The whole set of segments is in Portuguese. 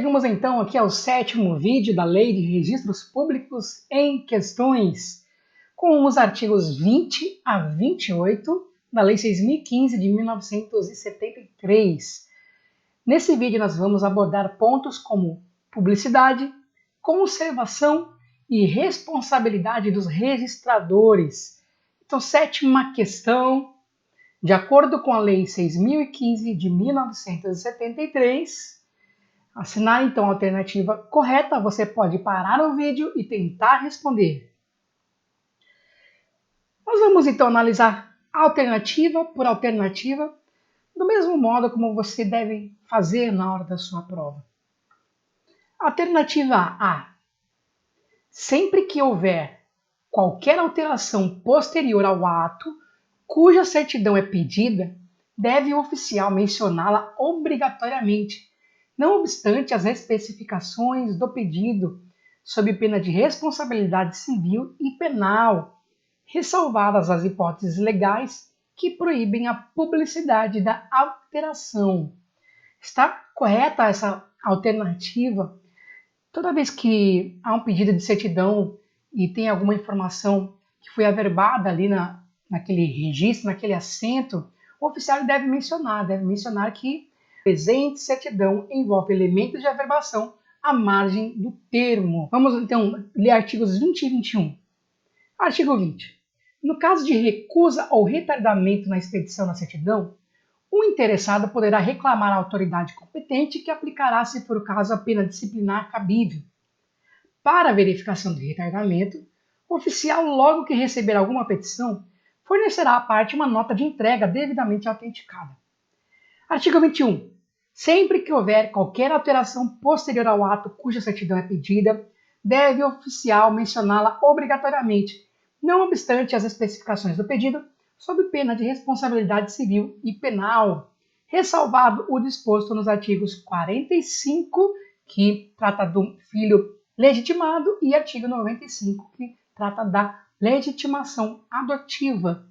Chegamos então aqui ao 7º vídeo da Lei de Registros Públicos em Questões, com os artigos 20 a 28 da Lei 6.015 de 1973. Nesse vídeo nós vamos abordar pontos como publicidade, conservação e responsabilidade dos registradores. Então, 7ª questão, de acordo com a Lei 6.015 de 1973, assinar então a alternativa correta, você pode parar o vídeo e tentar responder. Nós vamos então analisar alternativa por alternativa, do mesmo modo como você deve fazer na hora da sua prova. Alternativa A. Sempre que houver qualquer alteração posterior ao ato cuja certidão é pedida, deve o oficial mencioná-la obrigatoriamente, não obstante as especificações do pedido, sob pena de responsabilidade civil e penal, ressalvadas as hipóteses legais que proíbem a publicidade da alteração. Está correta essa alternativa? Toda vez que há um pedido de certidão e tem alguma informação que foi averbada ali naquele registro, naquele assento, o oficial deve mencionar que presente certidão envolve elementos de averbação à margem do termo. Vamos então ler artigos 20 e 21. Artigo 20. No caso de recusa ou retardamento na expedição da certidão, o interessado poderá reclamar à autoridade competente que aplicará, se for o caso, a pena disciplinar cabível. Para a verificação do retardamento, o oficial, logo que receber alguma petição, fornecerá à parte uma nota de entrega devidamente autenticada. Artigo 21. Sempre que houver qualquer alteração posterior ao ato cuja certidão é pedida, deve o oficial mencioná-la obrigatoriamente, não obstante as especificações do pedido, sob pena de responsabilidade civil e penal, ressalvado o disposto nos artigos 45, que trata do filho legitimado, e artigo 95, que trata da legitimação adotiva.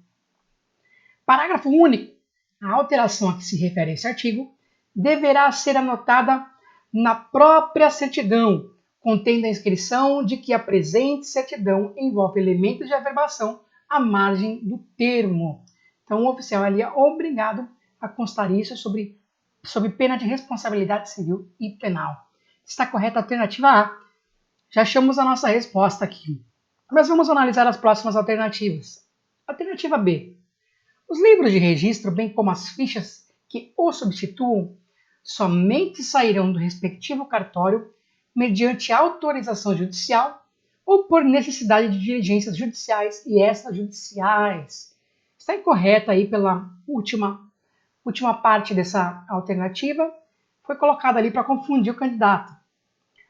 Parágrafo único. A alteração a que se refere esse artigo deverá ser anotada na própria certidão, contendo a inscrição de que a presente certidão envolve elementos de averbação à margem do termo. Então, o oficial ali é obrigado a constar isso sob pena de responsabilidade civil e penal. Está correta a alternativa A. Já achamos a nossa resposta aqui. Mas vamos analisar as próximas alternativas. Alternativa B. Os livros de registro, bem como as fichas que o substituam, somente sairão do respectivo cartório mediante autorização judicial ou por necessidade de diligências judiciais e extrajudiciais. Está incorreta aí pela última parte dessa alternativa, foi colocada ali para confundir o candidato.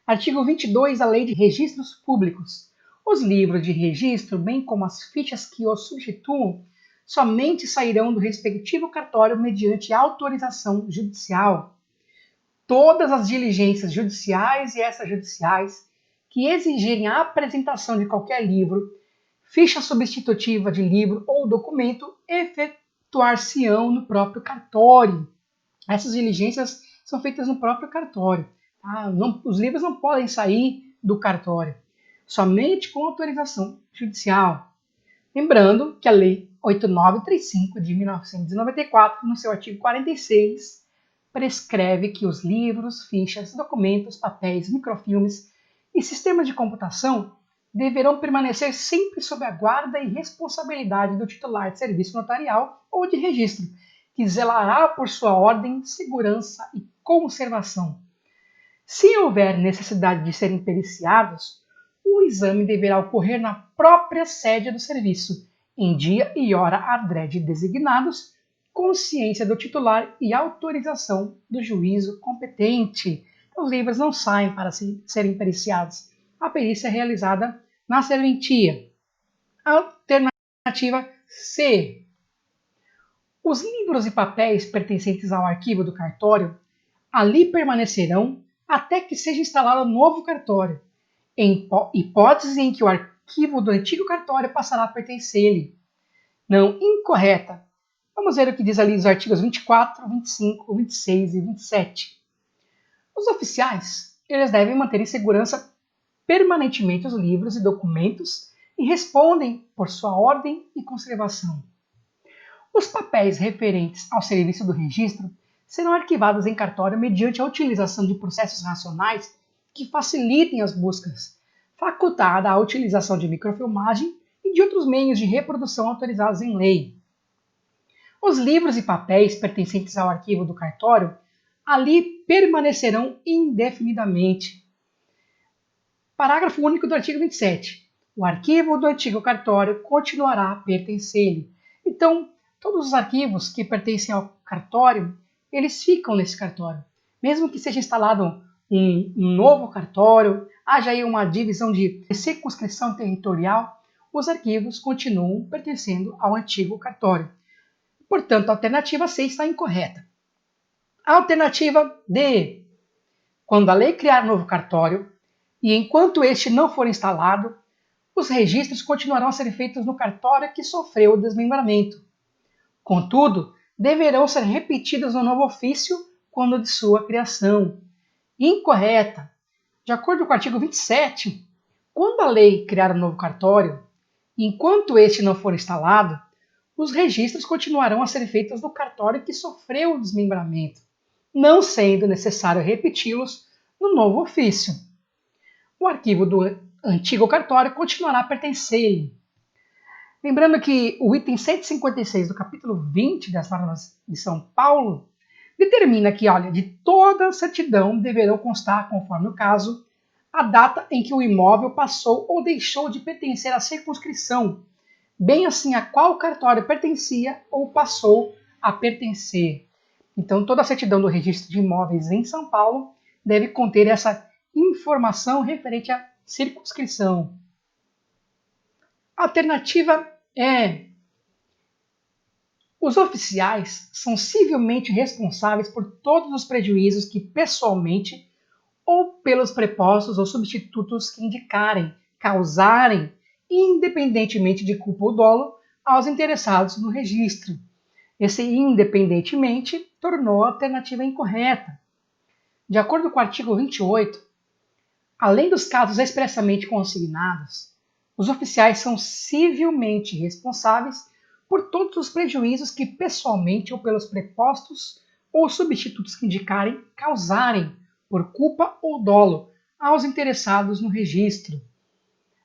Artigo 22 da Lei de Registros Públicos. Os livros de registro, bem como as fichas que os substituam, somente sairão do respectivo cartório mediante autorização judicial. Todas as diligências judiciais e extrajudiciais que exigirem a apresentação de qualquer livro, ficha substitutiva de livro ou documento, efetuar-se-ão no próprio cartório. Essas diligências são feitas no próprio cartório. Tá? Os livros não podem sair do cartório, somente com autorização judicial. Lembrando que a Lei 8.935 de 1994, no seu artigo 46, prescreve que os livros, fichas, documentos, papéis, microfilmes e sistemas de computação deverão permanecer sempre sob a guarda e responsabilidade do titular de serviço notarial ou de registro, que zelará por sua ordem, segurança e conservação. Se houver necessidade de serem periciados, o exame deverá ocorrer na própria sede do serviço, em dia e hora adrede designados, com ciência do titular e autorização do juízo competente. Os livros não saem para serem periciados. A perícia é realizada na serventia. Alternativa C. Os livros e papéis pertencentes ao arquivo do cartório ali permanecerão até que seja instalado um novo cartório, em hipótese em que o arquivo do antigo cartório passará a pertencer-lhe. Não, incorreta. Vamos ver o que diz ali os artigos 24, 25, 26 e 27. Os oficiais eles devem manter em segurança permanentemente os livros e documentos e respondem por sua ordem e conservação. Os papéis referentes ao serviço do registro serão arquivados em cartório mediante a utilização de processos racionais que facilitem as buscas, facultada a utilização de microfilmagem e de outros meios de reprodução autorizados em lei. Os livros e papéis pertencentes ao arquivo do cartório ali permanecerão indefinidamente. Parágrafo único do artigo 27. O arquivo do antigo cartório continuará a pertencer-lhe. Então, todos os arquivos que pertencem ao cartório, eles ficam nesse cartório. Mesmo que seja instalado um novo cartório, haja aí uma divisão de circunscrição territorial, os arquivos continuam pertencendo ao antigo cartório. Portanto, a alternativa C está incorreta. A alternativa D. Quando a lei criar um novo cartório, e enquanto este não for instalado, os registros continuarão a ser feitos no cartório que sofreu o desmembramento. Contudo, deverão ser repetidos no novo ofício quando de sua criação. Incorreta. De acordo com o artigo 27, quando a lei criar um novo cartório, enquanto este não for instalado, os registros continuarão a ser feitos no cartório que sofreu o desmembramento, não sendo necessário repeti-los no novo ofício. O arquivo do antigo cartório continuará a pertencer-lhe. Lembrando que o item 156 do capítulo 20 das normas de São Paulo determina que, de toda certidão deverão constar, conforme o caso, a data em que o imóvel passou ou deixou de pertencer à circunscrição, bem assim a qual cartório pertencia ou passou a pertencer. Então, toda a certidão do registro de imóveis em São Paulo deve conter essa informação referente à circunscrição. Alternativa E. Os oficiais são civilmente responsáveis por todos os prejuízos que pessoalmente ou pelos prepostos ou substitutos que indicarem, causarem, independentemente de culpa ou dolo, aos interessados no registro. Esse independentemente tornou a alternativa incorreta. De acordo com o artigo 28, além dos casos expressamente consignados, os oficiais são civilmente responsáveis por todos os prejuízos que pessoalmente ou pelos prepostos ou substitutos que indicarem, causarem, por culpa ou dolo, aos interessados no registro.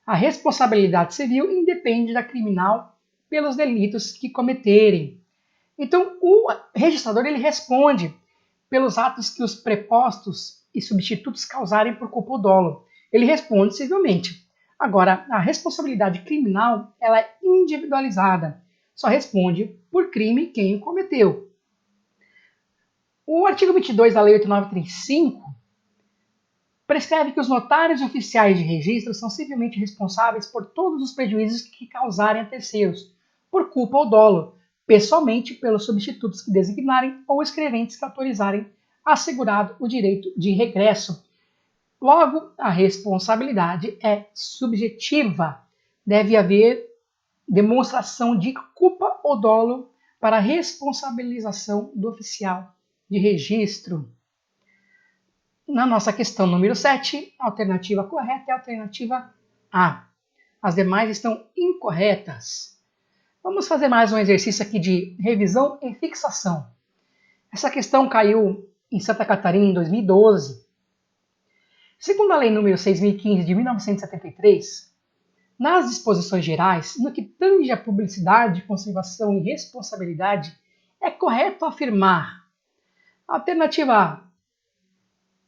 A responsabilidade civil independe da criminal pelos delitos que cometerem. Então, o registrador ele responde pelos atos que os prepostos e substitutos causarem por culpa ou dolo. Ele responde civilmente. Agora, a responsabilidade criminal ela é individualizada. Só responde por crime quem o cometeu. O artigo 22 da Lei 8935 prescreve que os notários e oficiais de registro são civilmente responsáveis por todos os prejuízos que causarem a terceiros, por culpa ou dolo, pessoalmente pelos substitutos que designarem ou escreventes que autorizarem assegurado o direito de regresso. Logo, a responsabilidade é subjetiva. Deve haver demonstração de culpa ou dolo para a responsabilização do oficial de registro. Na nossa questão número 7, a alternativa correta é a alternativa A. As demais estão incorretas. Vamos fazer mais um exercício aqui de revisão e fixação. Essa questão caiu em Santa Catarina em 2012. Segundo a Lei nº 6.015 de 1973, nas disposições gerais, no que tange a publicidade, conservação e responsabilidade, é correto afirmar. Alternativa A.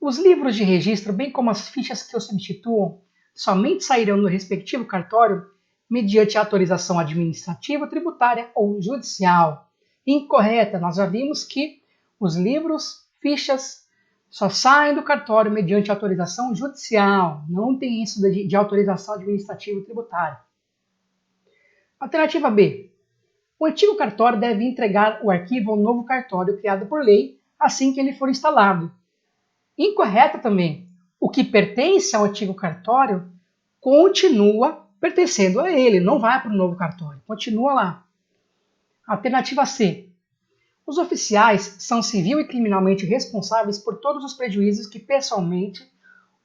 Os livros de registro, bem como as fichas que os substituam, somente sairão do respectivo cartório mediante autorização administrativa, tributária ou judicial. Incorreta, nós já vimos que os livros, fichas, só saem do cartório mediante autorização judicial. Não tem isso de autorização administrativa e tributária. Alternativa B. O antigo cartório deve entregar o arquivo ao novo cartório criado por lei assim que ele for instalado. Incorreta também. O que pertence ao antigo cartório continua pertencendo a ele, não vai para o novo cartório, continua lá. Alternativa C. Os oficiais são civil e criminalmente responsáveis por todos os prejuízos que pessoalmente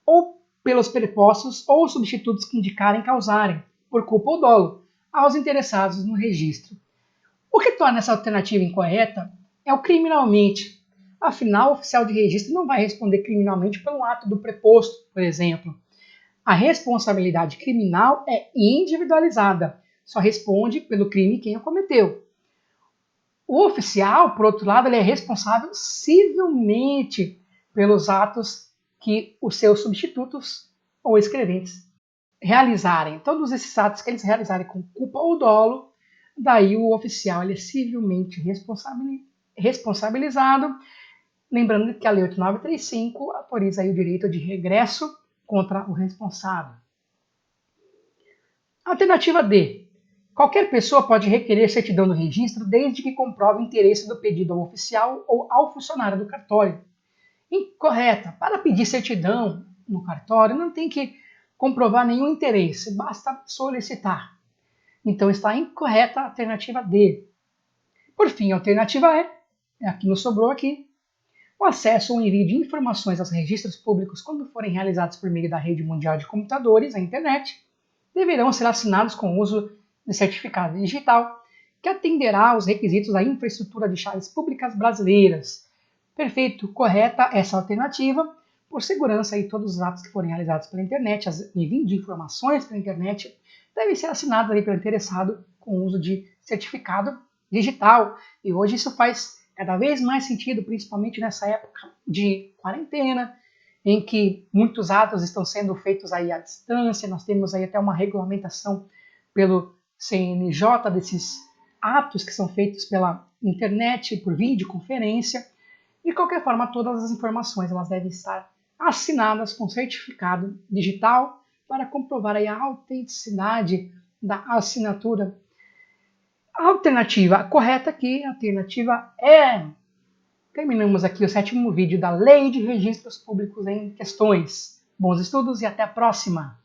ou pelos prepostos ou substitutos que indicarem causarem, por culpa ou dolo, aos interessados no registro. O que torna essa alternativa incorreta é o criminalmente. Afinal, o oficial de registro não vai responder criminalmente pelo ato do preposto, por exemplo. A responsabilidade criminal é individualizada, só responde pelo crime quem o cometeu. O oficial, por outro lado, ele é responsável civilmente pelos atos que os seus substitutos ou escreventes realizarem. Todos esses atos que eles realizarem com culpa ou dolo, daí o oficial ele é civilmente responsabilizado. Lembrando que a Lei 8935 autoriza aí o direito de regresso contra o responsável. Alternativa D. Qualquer pessoa pode requerer certidão do registro desde que comprove o interesse do pedido ao oficial ou ao funcionário do cartório. Incorreta. Para pedir certidão no cartório não tem que comprovar nenhum interesse, basta solicitar. Então está incorreta a alternativa D. Por fim, a alternativa E, é a que nos sobrou aqui. O acesso ou envio de informações aos registros públicos quando forem realizados por meio da rede mundial de computadores, a internet, deverão ser assinados com o uso de certificado digital, que atenderá aos requisitos da infraestrutura de chaves públicas brasileiras. Perfeito, correta essa alternativa. Por segurança, aí, todos os atos que forem realizados pela internet, as envio de informações pela internet, devem ser assinados aí pelo interessado com o uso de certificado digital. E hoje isso faz cada vez mais sentido, principalmente nessa época de quarentena, em que muitos atos estão sendo feitos aí à distância. Nós temos aí até uma regulamentação pelo CNJ desses atos que são feitos pela internet, por videoconferência. De qualquer forma, todas as informações elas devem estar assinadas com certificado digital para comprovar aí a autenticidade da assinatura. A alternativa correta aqui, a alternativa é. Terminamos aqui o 7º vídeo da Lei de Registros Públicos em Questões. Bons estudos e até a próxima!